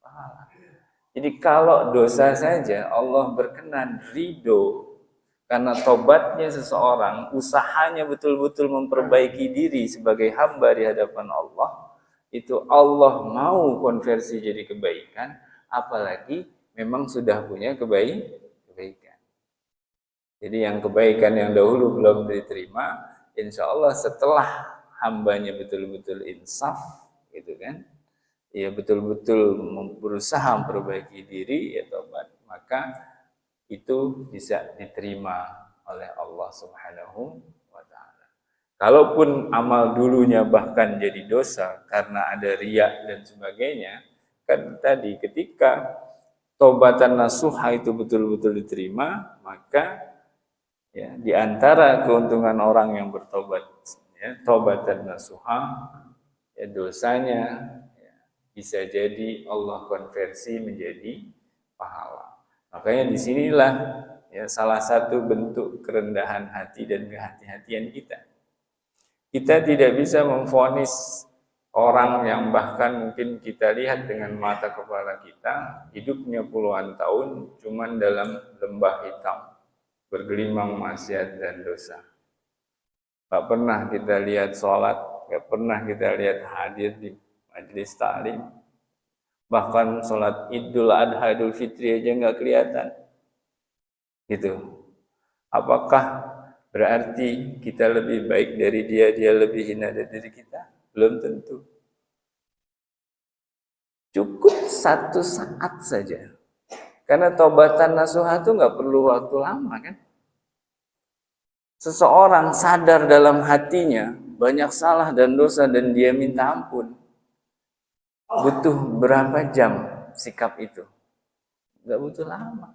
pahala. Jadi kalau dosa saja Allah berkenan, ridho, karena tobatnya seseorang, usahanya betul-betul memperbaiki diri sebagai hamba di hadapan Allah, itu Allah mau konversi jadi kebaikan, apalagi memang sudah punya kebaikan. Jadi yang kebaikan yang dahulu belum diterima, insya Allah setelah hambanya betul-betul insaf, gitu kan, ya betul-betul berusaha memperbaiki diri, ya tobat, maka itu bisa diterima oleh Allah Subhanahu wa taala. Kalaupun amal dulunya bahkan jadi dosa karena ada riya dan sebagainya, kan tadi ketika taubatan nasuha itu betul-betul diterima, maka ya di antara keuntungan orang yang bertobat, ya, taubatan nasuha, ya dosanya ya, bisa jadi Allah konversi menjadi pahala. Makanya disinilah ya salah satu bentuk kerendahan hati dan kehati-hatian kita. Kita tidak bisa memvonis orang yang bahkan mungkin kita lihat dengan mata kepala kita, hidupnya puluhan tahun cuman dalam lembah hitam, bergelimang maksiat dan dosa. Gak pernah kita lihat sholat, gak pernah kita lihat hadir di majelis ta'lim. Bahkan sholat Idul Adha, Idul Fitri aja gak kelihatan. Gitu. Apakah berarti kita lebih baik dari dia, dia lebih hina dari diri kita? Belum tentu. Cukup satu saat saja. Karena taubatan nasuha itu gak perlu waktu lama kan. Seseorang sadar dalam hatinya banyak salah dan dosa dan dia minta ampun. Butuh berapa jam sikap itu? Gak butuh lama.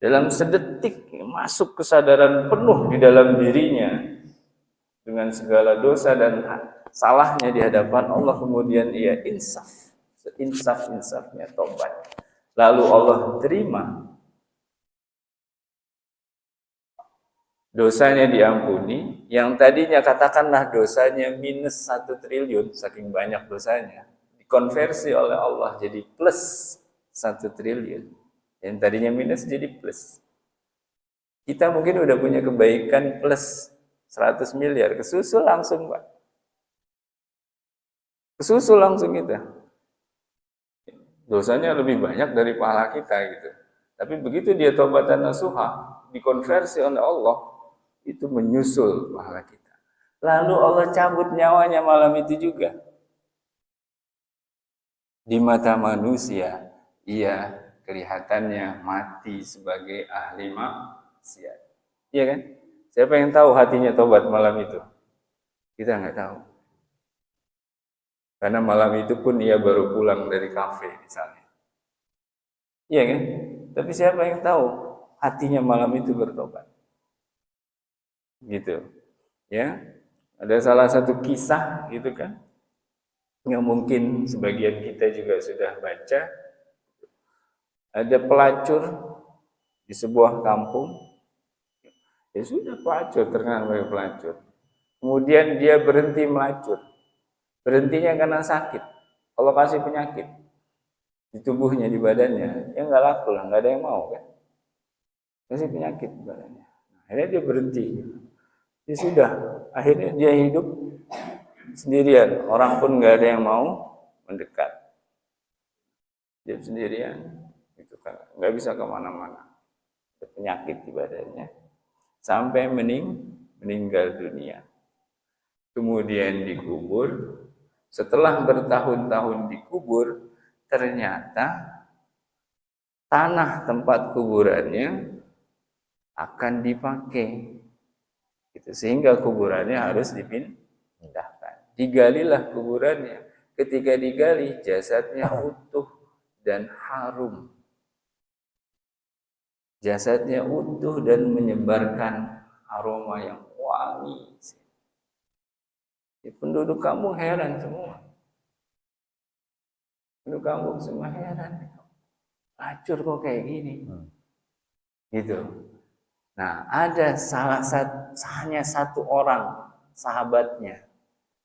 Dalam sedetik masuk kesadaran penuh di dalam dirinya dengan segala dosa dan salahnya di hadapan Allah, kemudian ia insaf, seinsaf-insafnya tobat. Lalu Allah terima, dosanya diampuni, yang tadinya katakanlah dosanya minus 1 triliun, saking banyak dosanya, dikonversi oleh Allah jadi plus 1 triliun. Yang tadinya minus jadi plus. Kita mungkin udah punya kebaikan plus 100 miliar, kesusul langsung Pak. Kesusul langsung kita. Dosanya lebih banyak dari pahala kita gitu. Tapi begitu dia taubatan nasuha, dikonversi oleh Allah, itu menyusul pahala kita. Lalu Allah cabut nyawanya malam itu juga. Di mata manusia, ia kelihatannya mati sebagai ahli maksiat. Iya kan? Siapa yang tahu hatinya tobat malam itu? Kita nggak tahu. Karena malam itu pun ia baru pulang dari kafe misalnya. Iya kan? Tapi siapa yang tahu hatinya malam itu bertobat? Gitu. Ya. Ada salah satu kisah gitu kan, yang mungkin sebagian kita juga sudah baca. Ada pelacur di sebuah kampung. Ya sudah, pelacur, terkenal sebagai pelacur. Kemudian dia berhenti melacur. Berhentinya karena sakit. Allah kasih penyakit di tubuhnya, di badannya. Ya nggak laku lah, nggak ada yang mau kan. Kasih penyakit di badannya. Akhirnya dia berhenti. Ya sudah, akhirnya dia hidup sendirian. Orang pun nggak ada yang mau mendekat. Dia sendirian. Itu kan nggak bisa kemana-mana, ada penyakit di badannya sampai meninggal dunia. Kemudian dikubur. Setelah bertahun-tahun dikubur, ternyata tanah tempat kuburannya akan dipakai, gitu. Sehingga kuburannya harus dipindahkan. Digalilah kuburannya, ketika digali jasadnya utuh dan harum. Jasadnya utuh dan menyebarkan aroma yang wangi. Penduduk kampung heran semua. Penduduk kampung semua heran. Acur kok kayak gini. Gitu. Nah, ada hanya satu orang sahabatnya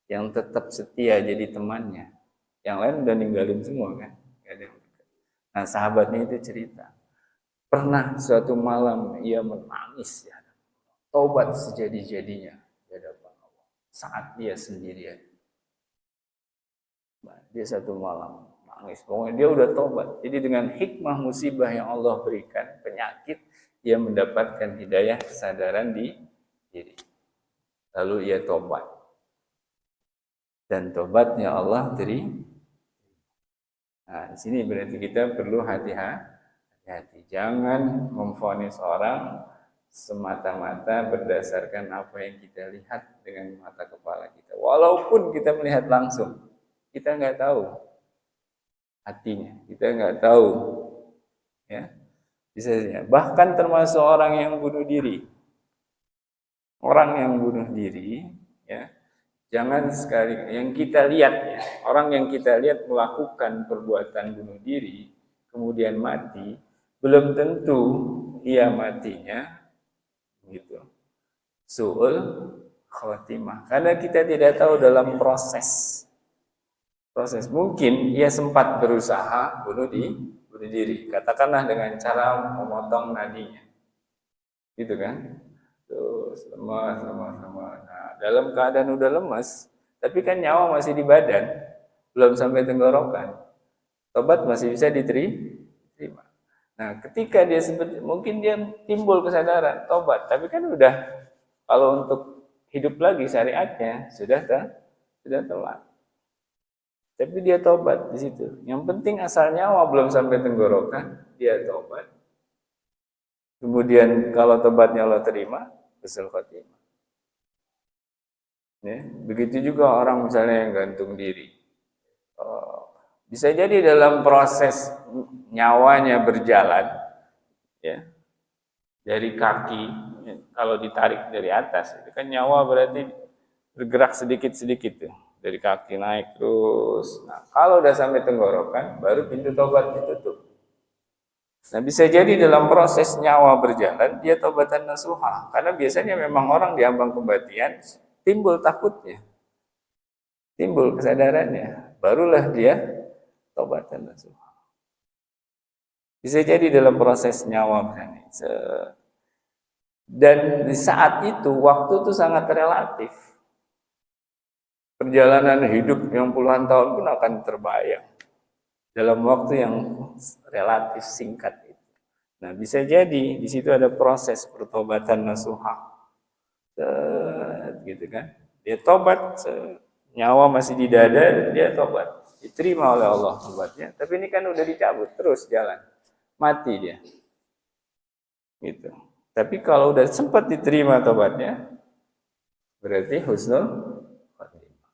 yang tetap setia jadi temannya. Yang lain udah ninggalin semua kan. Nah, sahabatnya itu cerita. Pernah suatu malam ia menangis ya. Taubat sejadi-jadinya di hadapan Allah saat dia sendirian. Dia satu malam nangis. Pokoknya dia udah taubat. Jadi dengan hikmah musibah yang Allah berikan, penyakit, ia mendapatkan hidayah kesadaran di diri. Lalu ia taubat. Dan taubatnya Allah terima. Nah, di sini berarti kita perlu hati-hati. Jangan memvonis orang semata-mata berdasarkan apa yang kita lihat dengan mata kepala kita. Walaupun kita melihat langsung, kita nggak tahu hatinya, kita nggak tahu, ya. Bisa saja. Bahkan termasuk orang yang bunuh diri. Orang yang bunuh diri, ya. Jangan sekali yang kita lihat, ya. Orang yang kita lihat melakukan perbuatan bunuh diri, kemudian mati, belum tentu ia matinya gitu. Su'ul khotimah. Karena kita tidak tahu dalam proses mungkin ia sempat berusaha bunuh diri. Katakanlah dengan cara memotong nadinya. Gitu kan? Terus lemas. Nah, dalam keadaan udah lemas, tapi kan nyawa masih di badan, belum sampai tenggorokan. Tobat masih bisa diterima. Nah, ketika dia mungkin dia timbul kesadaran tobat, tapi kan udah kalau untuk hidup lagi syariatnya sudah telat. Tapi dia tobat di situ. Yang penting asal nyawa belum sampai tenggorokan, dia tobat. Kemudian kalau tobatnya Allah terima, husnul khotimah. Ya, begitu juga orang misalnya yang gantung diri. Bisa jadi dalam proses nyawanya berjalan, ya, dari kaki, ya, kalau ditarik dari atas, itu kan nyawa berarti bergerak sedikit-sedikit tuh, dari kaki naik terus. Nah, kalau udah sampai tenggorokan, baru pintu tobat ditutup. Nah, bisa jadi dalam proses nyawa berjalan, dia taubatan nasuha, karena biasanya memang orang di ambang kematian timbul takutnya, timbul kesadarannya, barulah dia taubatan nasuha. Bisa jadi dalam proses nyawa misalnya. Dan di saat itu waktu itu sangat relatif. Perjalanan hidup yang puluhan tahun pun akan terbayang dalam waktu yang relatif singkat itu. Nah, bisa jadi di situ ada proses pertobatan nasuha. Gitu kan? Dia tobat, nyawa masih di dada, dia tobat. Diterima oleh Allah tobatnya, tapi ini kan udah dicabut, terus jalan, mati dia, gitu. Tapi kalau udah sempat diterima tobatnya, berarti husnul khotimah.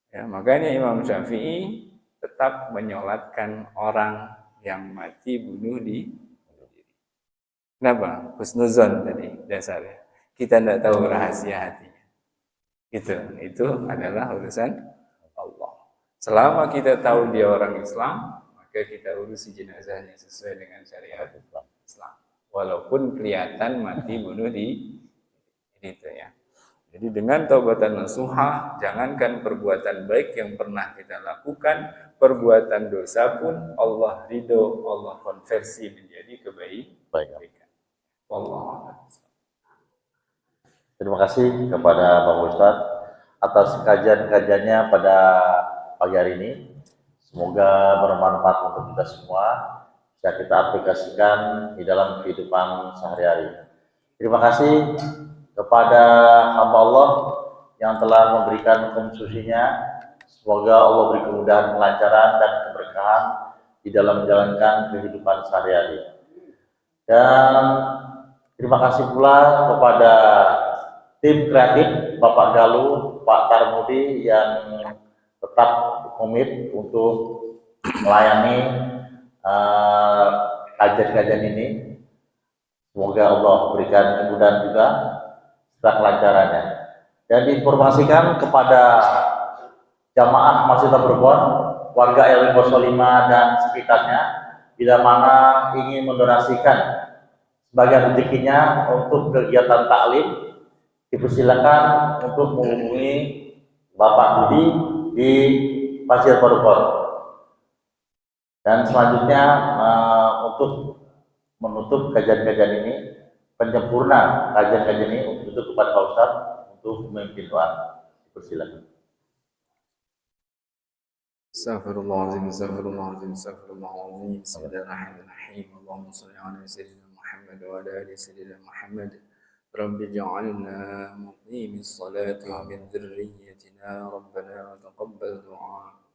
Ya, makanya Imam Syafi'i tetap menyolatkan orang yang mati bunuh diri. Kenapa? Husnuzon tadi dasarnya. Kita tidak tahu rahasia hatinya. Itu adalah urusan Allah. Selama kita tahu dia orang Islam, maka kita urusi jenazahnya sesuai dengan syariat Islam. Walaupun kelihatan mati bunuh diri itu ya. Jadi dengan taubatan nasuha, jangankan perbuatan baik yang pernah kita lakukan, perbuatan dosa pun Allah ridho, Allah konversi menjadi kebaikan. Allah. Terima kasih kepada Pak Ustadz atas kajian-kajiannya pada pagi hari ini. Semoga bermanfaat untuk kita semua, bisa kita aplikasikan di dalam kehidupan sehari-hari. Terima kasih kepada hamba Allah yang telah memberikan konstruksinya. Semoga Allah beri kemudahan, kelancaran, dan keberkahan di dalam menjalankan kehidupan sehari-hari. Dan terima kasih pula kepada tim kreatif Bapak Galuh, Pak Tarmudi yang tetap komit untuk melayani kajian-kajian ini. Semoga Allah berikan kemudahan juga serta kelancarannya. Dan diinformasikan kepada jamaah Masjid Tabur-Bon, warga RW 05 dan sekitarnya, bila mana ingin mendonasikan sebagian rezekinya untuk kegiatan taklim, dipersilakan untuk menghubungi Bapak Budi di Masjid Tabur-Bon. Dan selanjutnya untuk menutup kajian-kajian ini, penyempurna kajian-kajian ini untuk kepada Pak Ustaz untuk memimpin doa. Dipersilakan. Astaghfirullahaladzim, astaghfirullahaladzim, astaghfirullahaladzim. Bismillahirrahmanirrahim. Allahumma salli ala sayyidina Muhammad wa ala ali sayyidina Muhammad. Rabbi ja'alna muqimis salati wa min dhurriyyatina rabbana wa taqabbal du'a.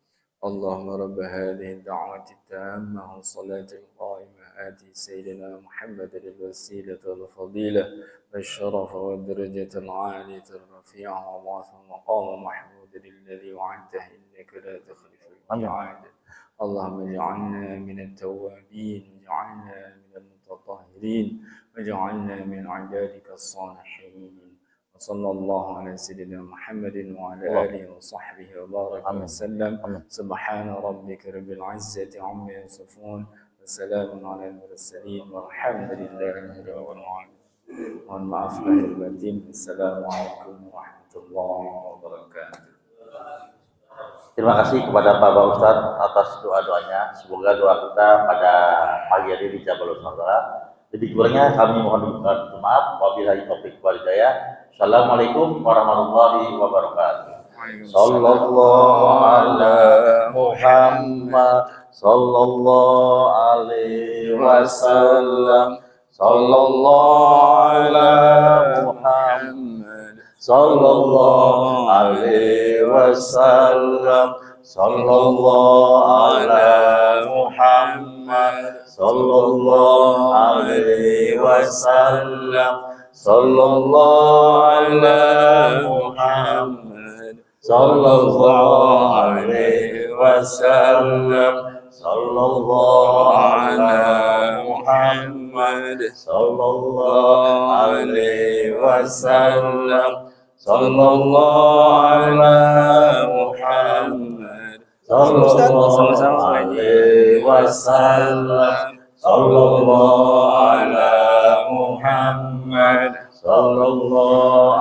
اللهم رب هذه الدعوة التامة والصلاة القائمة آتي سيدنا محمد الوسيلة والفضيلة والشرف والدرجة العالية الرفيعة وضعف مقام محمود الذي وعدته إنك لا تخلف الميعاد. اللهم اجعلنا من التوابين واجعلنا من المتطهرين واجعلنا من عبادك الصالحين. وصلى الله على سيدنا محمد وعلى آله وصحبه وبارك وسلم. سبحان ربك رب العزة عما يصفون وسلام على المرسلين والحمد لله رب العالمين. Mohon maaf lahir batin. Assalamualaikum warahmatullahi wabarakatuh. Terima kasih kepada Pak Ustadz atas doa-doanya. Semoga doa kita pada pagi hari dijabah oleh Allah. Jadi kurangnya kami mohon maaf. Wabillahi taufiq wal hidayah. Assalamualaikum warahmatullahi wabarakatuh. Sallallahu ala Muhammad sallallahu alaihi wasallam. Sallallahu ala Muhammad sallallahu alaihi wasallam. Sallallahu ala Muhammad sallallahu alaihi wasallam. Sallallahu ala Muhammad sallallahu alaihi wasallam. Sallallahu ala Muhammad sallallahu alaihi wasallam. Sallallahu ala Muhammad sallallahu alaihi wasallam. Sallallahu ala Muhammad sallallahu